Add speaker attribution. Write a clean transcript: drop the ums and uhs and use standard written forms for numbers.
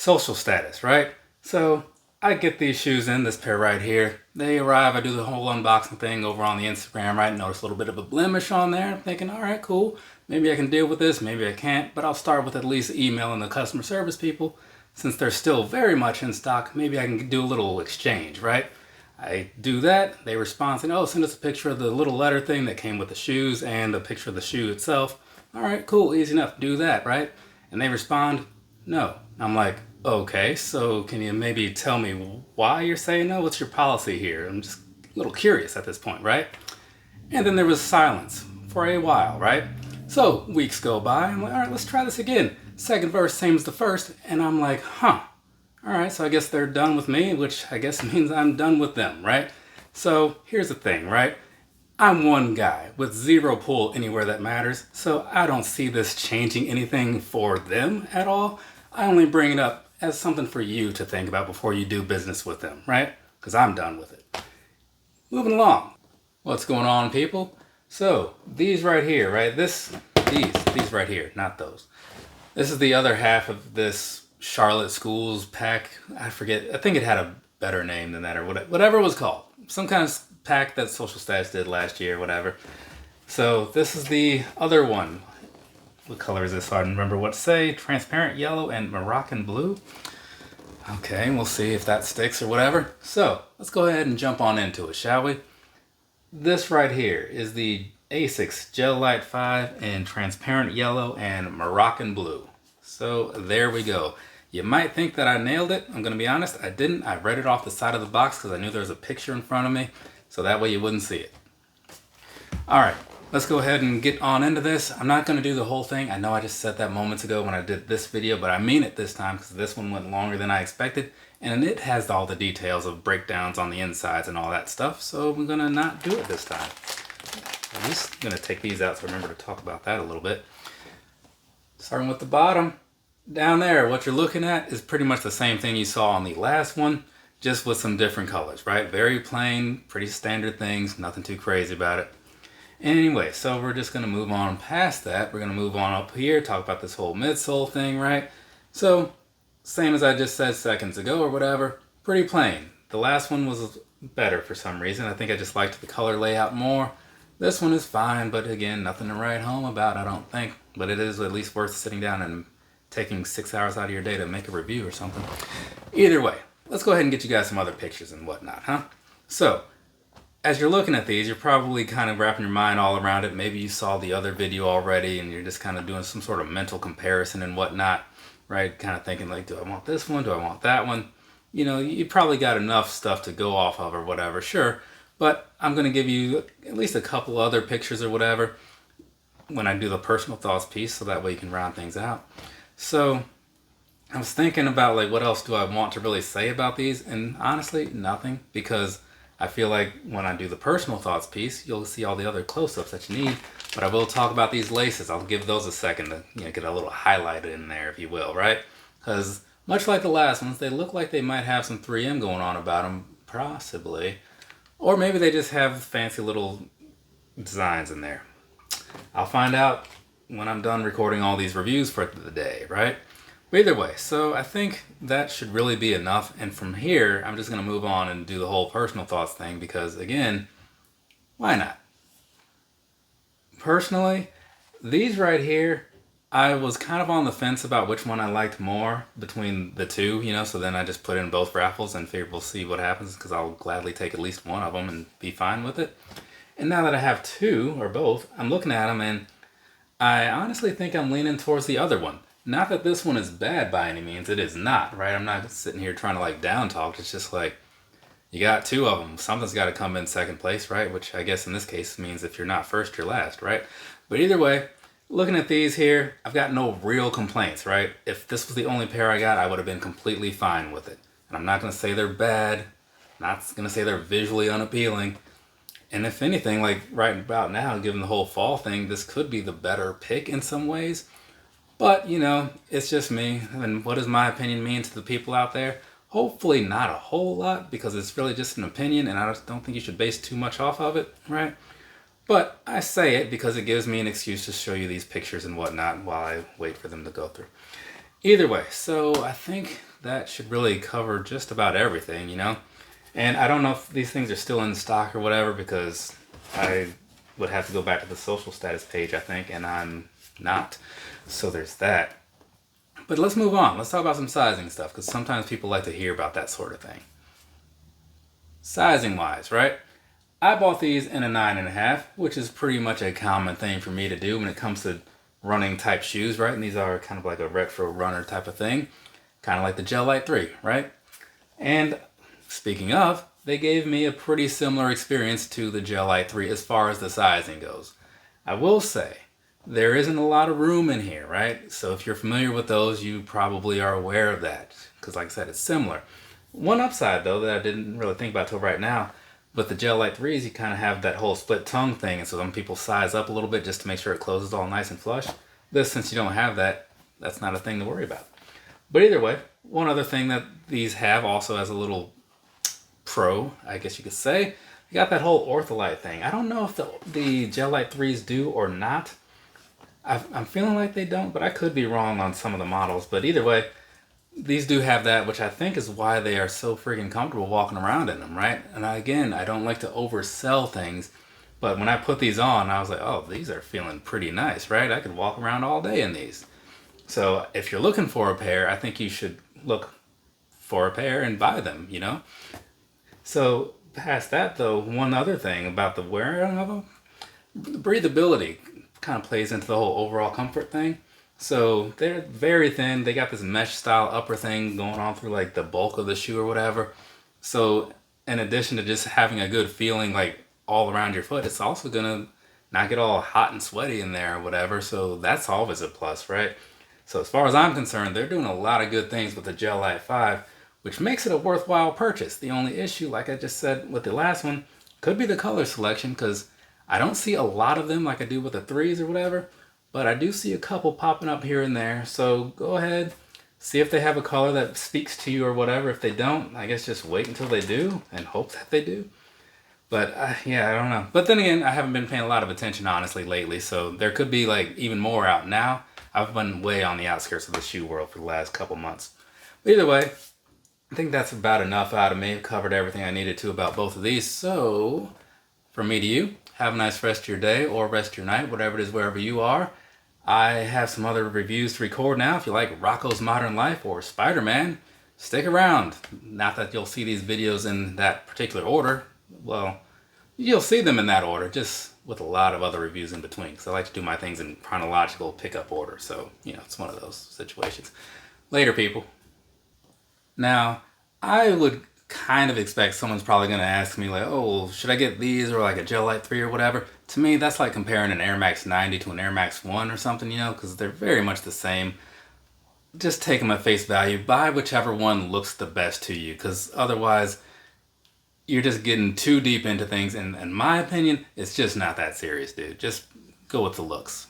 Speaker 1: social status, right? So I get these shoes in, this pair right here. They arrive, I do the whole unboxing thing over on the Instagram, right? Notice a little bit of a blemish on there. I'm thinking, all right, cool. Maybe I can deal with this, maybe I can't, but I'll start with at least emailing the customer service people. Since they're still very much in stock, maybe I can do a little exchange, right? I do that, they respond saying, oh, send us a picture of the little letter thing that came with the shoes and a picture of the shoe itself. All right, cool, easy enough, do that, right? And they respond, no. I'm like, okay, so can you maybe tell me why you're saying no? What's your policy here? I'm just a little curious at this point, right? And then there was silence for a while, right? So weeks go by, I'm like, all right, let's try this again. Second verse, same as the first, and I'm like, huh. All right, so I guess they're done with me, which I guess means I'm done with them, right? So here's the thing, right? I'm one guy with zero pull anywhere that matters, so I don't see this changing anything for them at all. I only bring it up as something for you to think about before you do business with them, right? Because I'm done with it. Moving along. What's going on, people? So these right here, right? These right here, not those. This is the other half of this Charlotte Schools pack. I forget. I think it had a better name than that, or whatever it was called. Some kind of pack that Social Status did last year, whatever. So this is the other one. What color is this? So I don't remember what to say. Transparent yellow and Moroccan blue. Okay, we'll see if that sticks or whatever. So let's go ahead and jump on into it, shall we? This right here is the Asics Gel-Lyte V in transparent yellow and Moroccan blue. So there we go. You might think that I nailed it. I'm going to be honest, I didn't. I read it off the side of the box because I knew there was a picture in front of me, so that way you wouldn't see it. All right, let's go ahead and get on into this. I'm not going to do the whole thing. I know I just said that moments ago when I did this video, but I mean it this time because this one went longer than I expected, and it has all the details of breakdowns on the insides and all that stuff, so I'm going to not do it this time. I'm just going to take these out so I remember to talk about that a little bit. Starting with the bottom. Down there, what you're looking at is pretty much the same thing you saw on the last one, just with some different colors, right? Very plain, pretty standard things, nothing too crazy about it. Anyway, so we're just going to move on past that. We're going to move on up here, talk about this whole midsole thing, right? So, same as I just said seconds ago or whatever, pretty plain. The last one was better for some reason. I think I just liked the color layout more. This one is fine, but again, nothing to write home about, I don't think. But it is at least worth sitting down and taking 6 hours out of your day to make a review or something. Either way, let's go ahead and get you guys some other pictures and whatnot, huh? So, as you're looking at these, you're probably kind of wrapping your mind all around it. Maybe you saw the other video already and you're just kind of doing some sort of mental comparison and whatnot, right? Kind of thinking like, do I want this one? Do I want that one? You know, you probably got enough stuff to go off of or whatever, sure. But I'm going to give you at least a couple other pictures or whatever when I do the personal thoughts piece, so that way you can round things out. So I was thinking about like what else do I want to really say about these, and honestly nothing, because I feel like when I do the personal thoughts piece you'll see all the other close-ups that you need, but I will talk about these laces. I'll give those a second to, you know, get a little highlight in there, if you will, right? Because much like the last ones, they look like they might have some 3M going on about them, possibly, or maybe they just have fancy little designs in there. I'll find out when I'm done recording all these reviews for the day, right? But either way, so I think that should really be enough. And from here, I'm just going to move on and do the whole personal thoughts thing because, again, why not? Personally, these right here, I was kind of on the fence about which one I liked more between the two, you know, so then I just put in both raffles and figured we'll see what happens because I'll gladly take at least one of them and be fine with it. And now that I have two, or both, I'm looking at them and I honestly think I'm leaning towards the other one. Not that this one is bad by any means, it is not, right? I'm not sitting here trying to like down talk, it's just like, you got two of them, something's got to come in second place, right? Which I guess in this case means if you're not first, you're last, right? But either way, looking at these here, I've got no real complaints, right? If this was the only pair I got, I would have been completely fine with it. And I'm not going to say they're bad, not going to say they're visually unappealing. And if anything, like right about now, given the whole fall thing, this could be the better pick in some ways. But, you know, it's just me. And what does my opinion mean to the people out there? Hopefully not a whole lot, because it's really just an opinion, and I just don't think you should base too much off of it, right? But I say it because it gives me an excuse to show you these pictures and whatnot while I wait for them to go through. Either way, so I think that should really cover just about everything, you know? And I don't know if these things are still in stock or whatever, because I would have to go back to the social status page, I think, and I'm not. So there's that. But let's move on. Let's talk about some sizing stuff, because sometimes people like to hear about that sort of thing. Sizing wise, right? I bought these in a 9.5, which is pretty much a common thing for me to do when it comes to running type shoes, right? And these are kind of like a retro runner type of thing, kind of like the Gel-Lyte 3, right? And speaking of, they gave me a pretty similar experience to the Gel-Lyte 3 as far as the sizing goes. I will say, there isn't a lot of room in here, right? So if you're familiar with those, you probably are aware of that, because like I said, it's similar. One upside though that I didn't really think about till right now, with the Gel-Lyte 3s, you kind of have that whole split tongue thing, and so some people size up a little bit just to make sure it closes all nice and flush. This, since you don't have that, that's not a thing to worry about. But either way, one other thing that these have also as a little pro, I guess you could say, you got that whole ortholite thing. I don't know if the Gel-Lyte 3s do or not. I'm feeling like they don't, but I could be wrong on some of the models. But either way, these do have that, which I think is why they are so freaking comfortable walking around in them, right? And again, I don't like to oversell things, but when I put these on, I was like, oh, these are feeling pretty nice, right? I could walk around all day in these. So if you're looking for a pair, I think you should look for a pair and buy them, you know? So past that though, one other thing about the wearing of them, the breathability kind of plays into the whole overall comfort thing. So they're very thin. They got this mesh style upper thing going on through like the bulk of the shoe or whatever. So in addition to just having a good feeling like all around your foot, it's also gonna not get all hot and sweaty in there or whatever. So that's always a plus, right? So as far as I'm concerned, they're doing a lot of good things with the Gel-Lyte 5, which makes it a worthwhile purchase. The only issue, like I just said with the last one, could be the color selection, because I don't see a lot of them like I do with the 3s or whatever, but I do see a couple popping up here and there. So go ahead, see if they have a color that speaks to you or whatever. If they don't, I guess just wait until they do and hope that they do. But yeah, I don't know. But then again, I haven't been paying a lot of attention honestly lately, so there could be like even more out now. I've been way on the outskirts of the shoe world for the last couple months. But either way, I think that's about enough out of me. I've covered everything I needed to about both of these. So from me to you, have a nice rest of your day or rest of your night, whatever it is, wherever you are. I have some other reviews to record now. If you like Rocco's Modern Life or Spider-Man, stick around. Not that you'll see these videos in that particular order. Well, you'll see them in that order, just with a lot of other reviews in between, because I like to do my things in chronological pickup order. So, you know, it's one of those situations. Later, people. Now, I would kind of expect someone's probably going to ask me like, oh, well, should I get these or like a Gel-Lyte 3 or whatever? To me, that's like comparing an Air Max 90 to an Air Max 1 or something, you know, because they're very much the same. Just take them at face value. Buy whichever one looks the best to you, because otherwise you're just getting too deep into things. And in my opinion, it's just not that serious, dude. Just go with the looks.